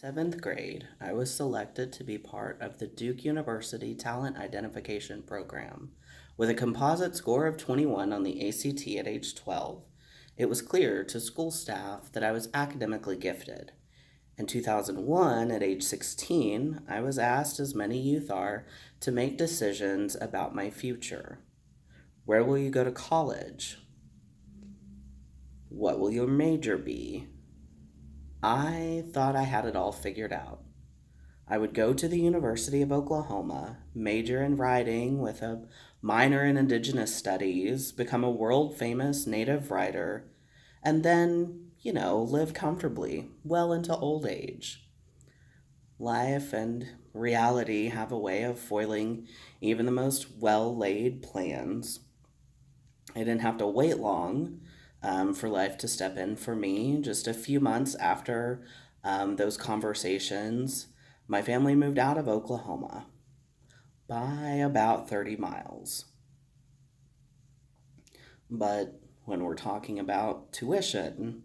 Seventh grade, I was selected to be part of the Duke University Talent Identification Program. With a composite score of 21 on the ACT at age 12, it was clear to school staff that I was academically gifted. In 2001, at age 16, I was asked, as many youth are, to make decisions about my future. Where will you go to college? What will your major be? I thought I had it all figured out. I would go to the University of Oklahoma, major in writing with a minor in Indigenous Studies, become a world famous Native writer, and then, live comfortably well into old age. Life and reality have a way of foiling even the most well laid plans. I didn't have to wait long for life to step in for me. Just a few months after those conversations, my family moved out of Oklahoma by about 30 miles. But when we're talking about tuition,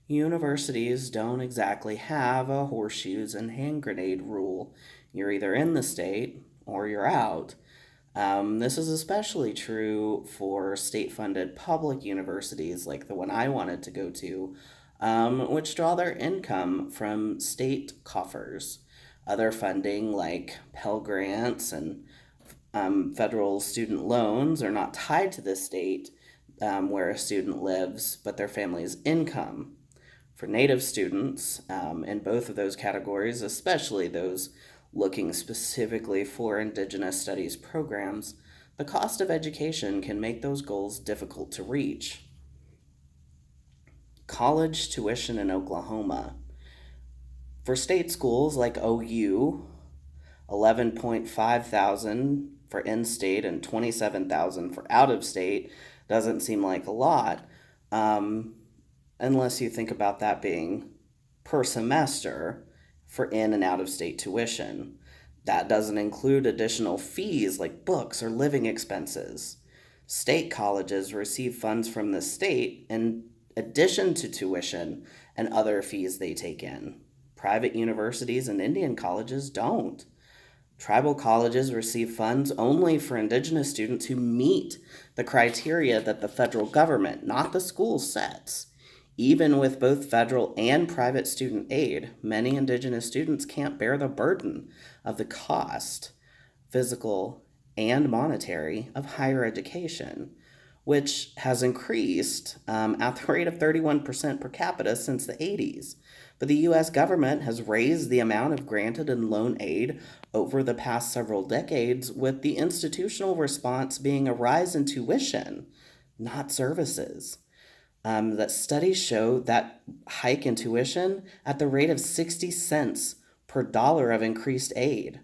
universities don't exactly have a horseshoes and hand grenade rule. You're either in the state or you're out. This is especially true for state funded public universities like the one I wanted to go to, which draw their income from state coffers. Other funding, like Pell Grants and federal student loans, are not tied to the state where a student lives, but their family's income. For Native students, in both of those categories, especially those looking specifically for Indigenous Studies programs, the cost of education can make those goals difficult to reach. College tuition in Oklahoma. For state schools like OU, 11.5 thousand for in-state and 27,000 for out-of-state doesn't seem like a lot, unless you think about that being per semester for in and out of state tuition. That doesn't include additional fees like books or living expenses. State colleges receive funds from the state in addition to tuition and other fees they take in. Private universities and Indian colleges don't. Tribal colleges receive funds only for Indigenous students who meet the criteria that the federal government, not the school, sets. Even with both federal and private student aid, many Indigenous students can't bear the burden of the cost, physical and monetary, of higher education, which has increased at the rate of 31% per capita since the 80s. But the U.S. government has raised the amount of granted and loan aid over the past several decades, with the institutional response being a rise in tuition, not services. That studies show that hike in tuition at the rate of 60 cents per dollar of increased aid.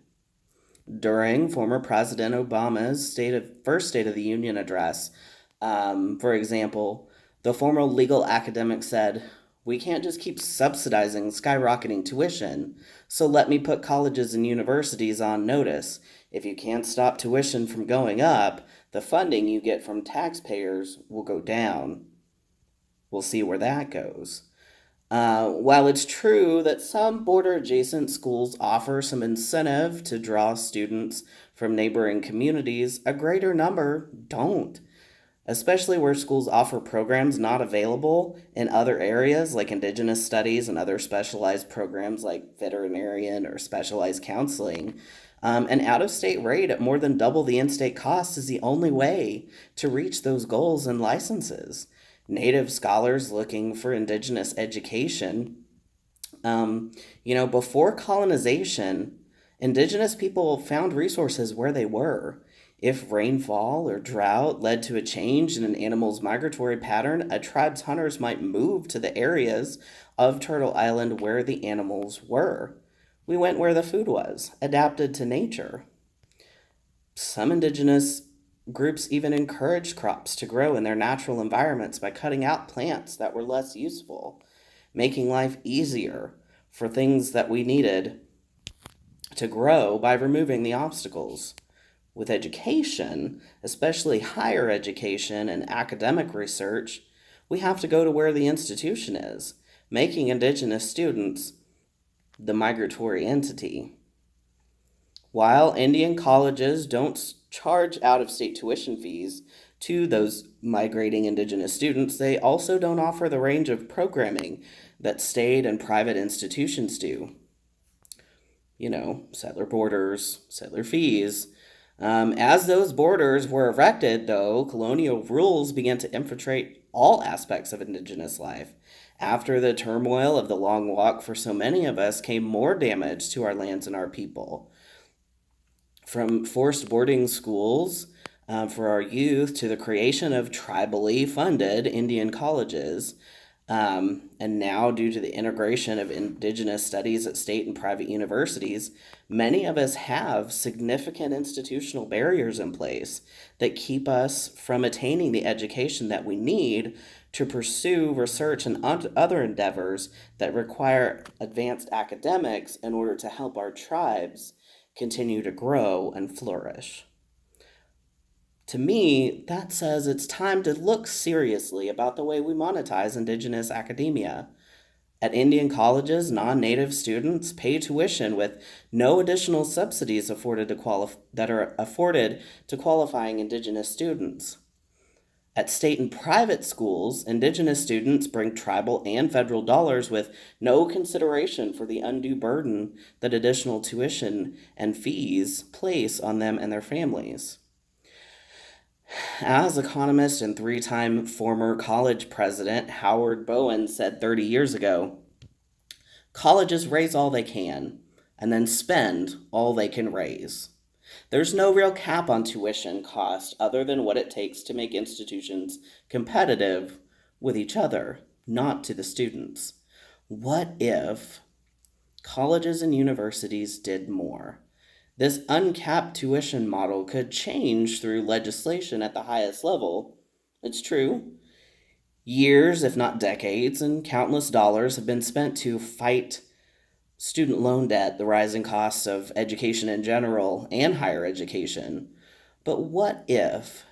During former President Obama's first State of the Union address, for example, the former legal academic said, "We can't just keep subsidizing skyrocketing tuition, so let me put colleges and universities on notice. If you can't stop tuition from going up, the funding you get from taxpayers will go down." We'll see where that goes. While it's true that some border-adjacent schools offer some incentive to draw students from neighboring communities, a greater number don't, especially where schools offer programs not available in other areas like Indigenous studies and other specialized programs like veterinarian or specialized counseling. An out-of-state rate at more than double the in-state cost is the only way to reach those goals and licenses. Native scholars looking for Indigenous education. Before colonization, Indigenous people found resources where they were. If rainfall or drought led to a change in an animal's migratory pattern, a tribe's hunters might move to the areas of Turtle Island where the animals were. We went where the food was, adapted to nature. Some Indigenous groups even encouraged crops to grow in their natural environments by cutting out plants that were less useful, making life easier for things that we needed to grow by removing the obstacles. With education, especially higher education and academic research, we have to go to where the institution is, making Indigenous students the migratory entity. While Indian colleges don't charge out-of-state tuition fees to those migrating Indigenous students, they also don't offer the range of programming that state and private institutions do. Settler borders, settler fees. As those borders were erected, though, colonial rules began to infiltrate all aspects of Indigenous life. After the turmoil of the Long Walk, for so many of us, came more damage to our lands and our people. From forced boarding schools for our youth to the creation of tribally funded Indian colleges. And now, due to the integration of Indigenous studies at state and private universities, many of us have significant institutional barriers in place that keep us from attaining the education that we need to pursue research and other endeavors that require advanced academics in order to help our tribes continue to grow and flourish. To me, that says it's time to look seriously about the way we monetize Indigenous academia. At Indian colleges, non-native students pay tuition with no additional subsidies that are afforded to qualifying Indigenous students. At state and private schools, Indigenous students bring tribal and federal dollars with no consideration for the undue burden that additional tuition and fees place on them and their families. As economist and three-time former college president Howard Bowen said 30 years ago, colleges raise all they can and then spend all they can raise. There's no real cap on tuition cost other than what it takes to make institutions competitive with each other, not to the students. What if colleges and universities did more? This uncapped tuition model could change through legislation at the highest level. It's true. Years, if not decades, and countless dollars have been spent to fight student loan debt, the rising costs of education in general, and higher education. But what if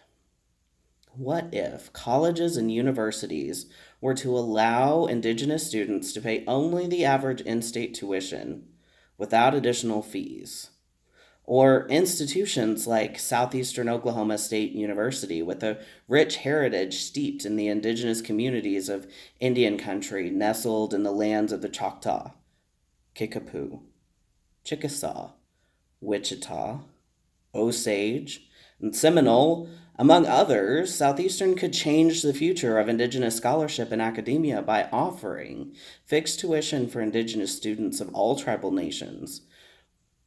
colleges and universities were to allow Indigenous students to pay only the average in-state tuition without additional fees? Or institutions like Southeastern Oklahoma State University, with a rich heritage steeped in the indigenous communities of Indian country nestled in the lands of the Choctaw, Kickapoo, Chickasaw, Wichita, Osage, and Seminole, among others. Southeastern could change the future of Indigenous scholarship and academia by offering fixed tuition for Indigenous students of all tribal nations,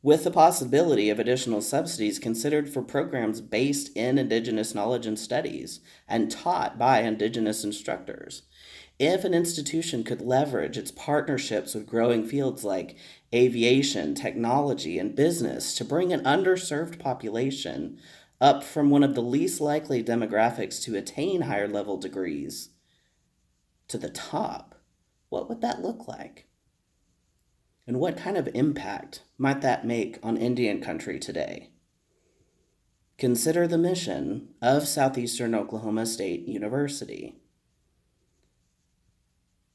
with the possibility of additional subsidies considered for programs based in Indigenous knowledge and studies and taught by Indigenous instructors. If an institution could leverage its partnerships with growing fields like aviation, technology, and business to bring an underserved population up from one of the least likely demographics to attain higher level degrees to the top, what would that look like? And what kind of impact might that make on Indian country today? Consider the mission of Southeastern Oklahoma State University: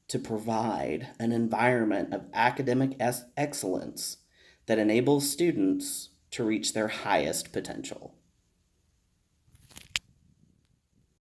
to provide an environment of academic excellence that enables students to reach their highest potential.